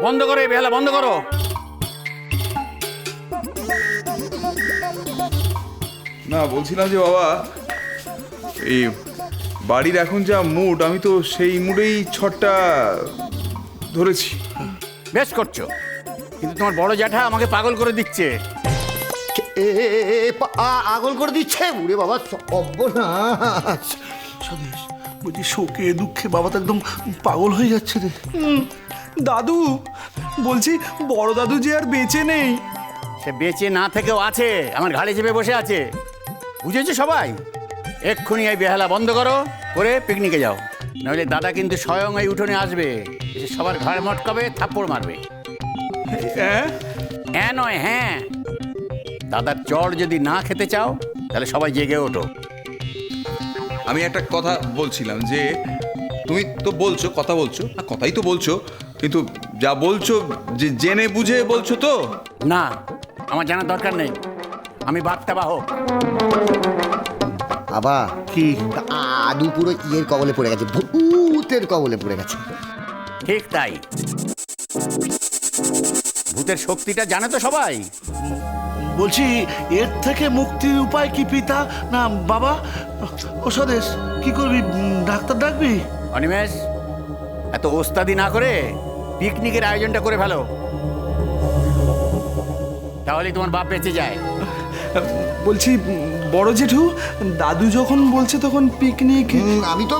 বন্ধ করো, এই বেহালা বন্ধ করো। না, বলছিলাম যে বাবা, এই বাড়ির এখন যা মুড, আমি তো সেই মুডেই ছটটা ধরেছি। বেশ করছো, কিন্তু তোমার বড় জ্যাঠা আমাকে পাগল করে দিচ্ছে। আগল করে দিচ্ছে উড়ে বাবা, সর্বনাশ। স্বদেশ, বলছি শোকে দুঃখে বাবা তো একদম পাগল হয়ে যাচ্ছে রে। দাদু, বলছি বড় দাদু যে আর বেঁচে নেই। সে বেঁচে না থেকেও আছে, আমার ঘাড়ে চেপে বসে আছে। বুঝেছো সবাই? এক্ষুনি এই বেহালা বন্ধ করো, করে পিকনিকে যাও, নইলে দাদা কিন্তু স্বয়ং এই উঠোনে আসবে, এসে সবার ঘাড় মটকাবে, থাপ্পড় মারবে। হ্যাঁ নয় হ্যাঁ। দাদার চড় যদি না খেতে চাও তাহলে সবাই জেগে ওঠো। আমি একটা কথা বলছিলাম যে তুমি তো বলছো, কথা বলছো, কথাই তো বলছো, কিন্তু যা বলছো যে জেনে বুঝে বলছো তো? না, আমার জানার দরকার নেই, আমি বার্তা বাহক। বাবা কি আদু পুরো ইয়ের কবলে পড়ে গেছে, ভূতের কবলে পড়ে গেছে। ঠিক তাই, ভূতের শক্তিটা জানে তো সবাই। বলছি এর থেকে মুক্তির উপায় কি পিতা? না বাবা, ও স্বদেশ কি করবি, ডাক্তার ডাকবি? অনিমেষ, এত ওস্তাদি না করে পিকনিকের আয়োজনটা করে ফেলো, তাহলে তোমার বাপ বেঁচে যায়। বলছি বড় জেঠু, দাদু যখন বলছে তখন পিকনিক। আমি তো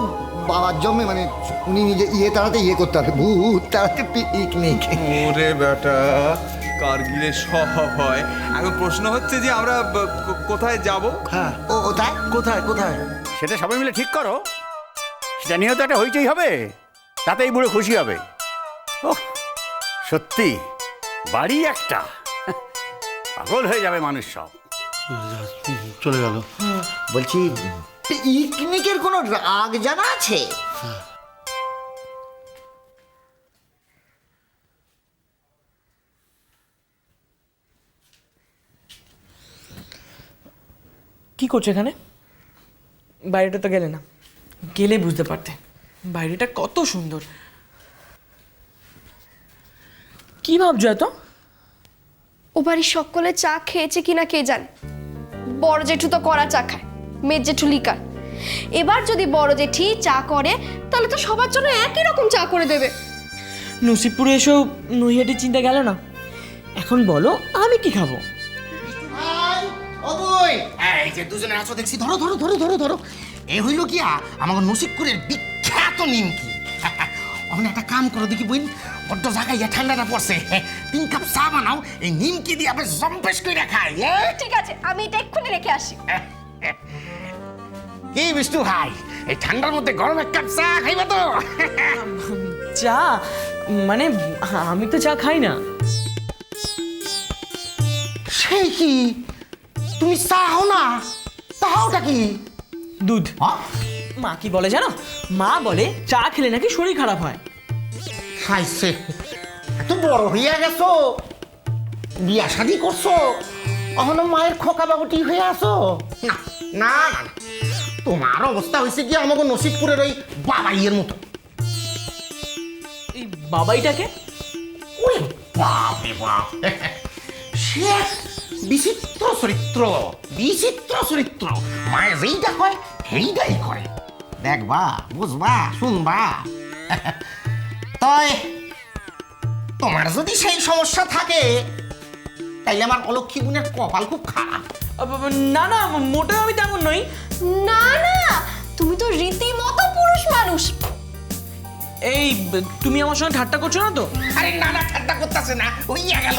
বাবার জন্মে মানে উনি নিজে ইয়ে তাড়াতে ইয়ে করতে হবে, ভূত তাড়াতে পিকনিক। ওরে বেটা, কার্গিলে সব হয়। এখন প্রশ্ন হচ্ছে যে আমরা কোথায় যাব? হ্যাঁ, ও ওটাই কোথায় কোথায়? সেটা সবাই মিলে ঠিক করো, সেটা নিয়েও তো একটা হইচই হবে, তাতেই বুড়ো খুশি হবে। ও সত্যি বাড়ি একটা, পাগল হয়ে যাবে মানুষ সব। চলে গেল। বলছি পিকনিকের কোনো রাগ জানা আছে? কি করছো এখানে? বাইরেটা তো গেলে না, গেলে বুঝতে পারতে বাইরেটা কত সুন্দর। কি ভাবছো এত? ও বাড়ির সকলে চা খেয়েছে কিনা কে জানে। বড় জেঠু তো কড়া চা খায়, মেজ জেঠু লিকার। এবার যদি বড় জেঠি চা করে তাহলে তো সবার জন্য একই রকম চা করে দেবে। নসিবপুরে এসেও নৈহাটির চিন্তা গেল না। এখন বলো আমি কি খাবো? এই যে দুজনে আছো দেখছি, ধরো ধরো ধরো ধরো ধরো। এ হইল কি আমাকে নসিবপুরের বিখ্যাত নিমকি। ওখানে একটা কাম করো দেখি বইন, বড্ড জায়গায় ঠান্ডাটা পড়ছে, 3 কাপ চা বানাও, এই নিমকি দিয়ে আপনি জম্পেশ করে খাই। ঠিক আছে, আমি এটা এক্ষুনি রেখে আসি। কি বিষ্ণু ভাই, এই ঠান্ডার মধ্যে গরম 1 কাপ চা খাইবা তো? চা মানে আমি তো চা খাই না। সেই কি, তুমি চা হও না? তাওটা কি? দুধ। হ্যাঁ? মা কি বলে জানো? মা বলে চা খেলে নাকি শরীর খারাপ হয়। খাইছে, এত বড় হইয়া গেছো, বিয়া শাদি করছো, অহনো মায়ের খোকা বাবুটি হয়ে আছো? না না না, তোমার অবস্থা হয়েছে কি আমাকে নসিবপুরের ওই বাবাইয়ের মতো। এই বাবাইটাকে? ওই বাপ রে বাপ, সে এক বিচিত্র চরিত্র, বিচিত্র চরিত্র। মায়ে যেইটা কয় সেইটাই করে, দেখবা বুঝবা শুনবা। তয় তোমার যদি সেই সমস্যা থাকে তাইলে আমার অলক্ষী গুণের কপাল খুব খারাপ। না না, মোটেও আমি তেমন নই। না না, তুমি তো রীতিমতো পুরুষ মানুষ। এই তুমি আমার সঙ্গে ঠাট্টা করছো না তো? আরে না না, ঠাট্টা করতেছে না, হইয়া গেল।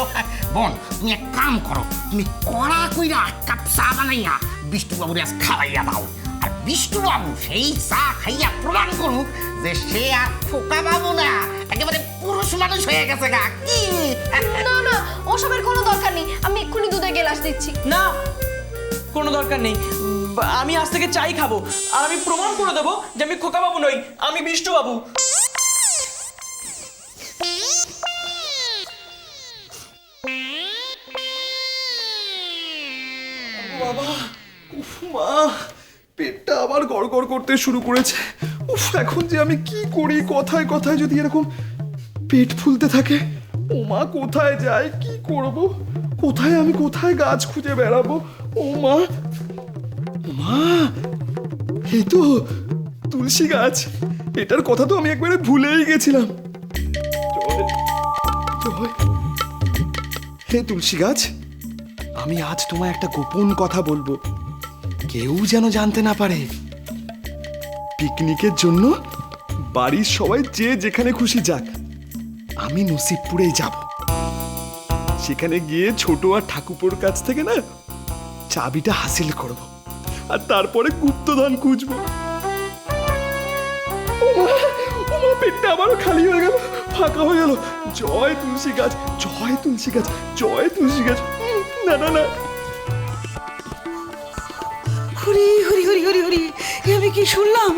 বোন তুমি এক কাম করো, তুমি কড়া কইরা 1 কাপ চা বানাইয়া বিষ্ণুবাবুর আজ খাওয়াইয়া দাও, আর বিষ্ণুবাবু সেই চা খাইয়া প্রমাণ করুক যে সে আর খোকা বাবু না, একেবারে পুরুষ মানুষ হয়ে গেছে গা। কি না না, ওসবের কোনো দরকার নেই, আমি এক্ষুনি দুধের গ্লাস দিচ্ছি। না, কোনো দরকার নেই। আমি আজ থেকে চাই খাবো, আর আমি প্রমাণ করে দেবো যে আমি খোকা বাবু নই, আমি বিষ্ণু বাবু। বাবা, উফ মা, পেটটা আবার গড়গড় করতে শুরু করেছে। উফ, এখন যে আমি কি করি, কথায় কথায় যদি এরকম পেট ফুলতে থাকে। ও মা, কোথায় যাই, কি করব, কোথায় আমি কোথায় গাছ খুঁজে বেড়াবো? ও মা, ও মা, এই তো তুলসী গাছ। এটার কথা তো আমি একবারে ভুলেই গেছিলাম। জয়, জয়। হে তুলসী গাছ, আমি আজ তোমায় একটা গোপন কথা বলবো, কেউ যেন জানতে না পারে। পিকনিকের জন্য বাড়ির সবাই যে যেখানে খুশি যাক, আমি নসিবপুরেই যাব। সেখানে গিয়ে ছোট আর ঠাকুরপোর কাছ থেকে না চাবিটা হাসিল করব, আর তারপরে গুপ্তধন খুঁজবো। ওমা, ওমা, পেটটা আবারও খালি হয়ে গেল, ফাঁকা হয়ে গেল। জয় তুলসী গাছ, জয় তুলসী গাছ, জয় তুলসী গাছ। না না না, হরি হরি হরি হরি হরি, এ আমি কি শুনলাম?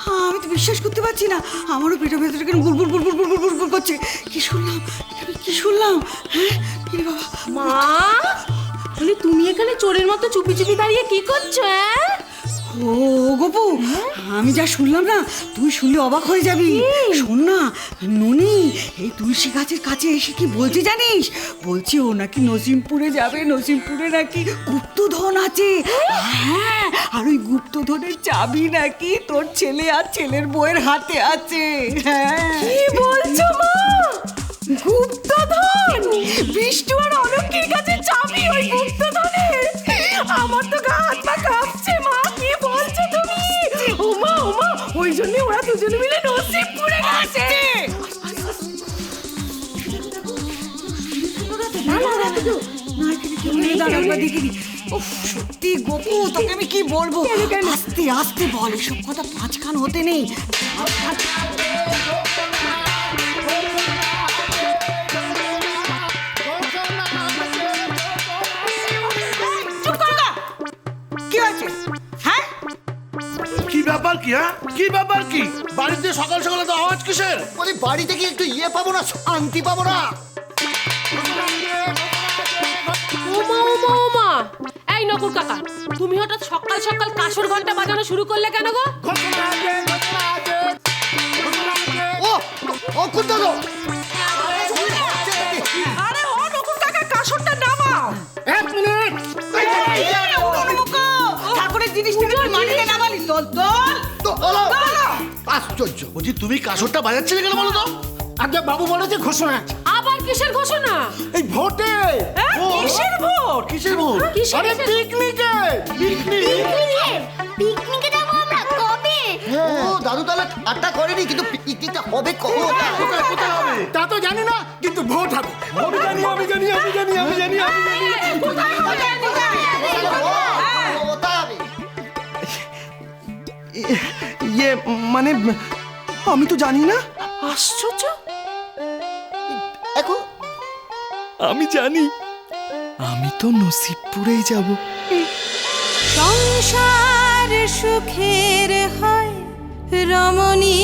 হ্যাঁ, আমি তো বিশ্বাস করতে পারছি না। আমারও পেটের ভেতরে কেন গুড় গুড় গুড় গুড় গুড় গুড় গুড় করছে। কি শুনলাম? আমি কি শুনলাম? হ্যাঁ, এরে বাবা। মা, মানে তুমি এখানে চোরের মতো চুপি চুপি দাঁড়িয়ে কি করছো? ও গোপু, আমি যা শুনলাম না, তুই শুনলে অবাক হয়ে যাবি। শোন না, ননি এই তুলসী গাছের কাছে এসে কি বলছে জানিস? বলছে ও নাকি নসিমপুরে যাবে, নসিমপুরে নাকি গুপ্তধন আছে। হ্যাঁ, আর ওই গুপ্তধনের চাবি নাকি তোর ছেলে আর ছেলের বউয়ের হাতে আছে। হ্যাঁ, কি বলছো মা? গুপ্তধন! বিষ্টু আর অলক্ষীর কাছে চাবি ওই গুপ্তধনের। আমার তো গা হাত পা কাঁপছে মা, কি বলছো তুমি? ওমা ওমা, ওই জন্য ওরা দুজনে মিলে নসিবপুরে গেছে। সত্যি গোপু, তোকে আমি কি বলবো? আস্তে আস্তে বল, এসব কথা পাঁচখান হতে নেই। কি হয়েছে? হ্যাঁ, কি ব্যাপার কি? হ্যাঁ, কি ব্যাপার কি? বাড়িতে সকাল সকালে তো আওয়াজ কিসের? বলি বাড়ি থেকে একটু ইয়ে পাবো না, শান্তি পাবো না? ওমা ওমা ওমা, এই নকুর কাকা, তুমি হঠাৎ সকাল সকাল কাঁসর ঘন্টা বাজানো শুরু করলে কেন গো? ও, ও কোথায় গো? আরে ও নকুর কাকা, কাঁসরটা নামাও। এক মিনিট। ঠাকুরের জিনিসটাকে তুই মাটিতে নামালি? তোল তোল। তো হলো, আশ্চর্য। বলছি, তুমি কাঁসরটা বাজাচ্ছিলে কেন বলো তো? আগে বাবু বলেছে ঘোষণা আছে। আবার কিসের ঘোষণা? এই ভোটে। কিসের ভোট? কিসের ভোট? আরে পিকনিকে। পিকনিকে যাবো আমরা কবে? ও দাদু তাহলে ঠাট্টা করেনি, কিন্তু পিকনিকটা হবে কখন? কোথায় কোথায় হবে? তা তো জানি না, কিন্তু ভোট হবে। আমি জানি, আমি জানি, আমি জানি, আমি জানি, আমি জানি। কোথায় হবে? ইয়ে মানে আমি তো জানি না। আশ্চর্য। এখন আমি জানি, আমি তো নসিবপুরেই যাব। সংসার সুখের হয় রমণী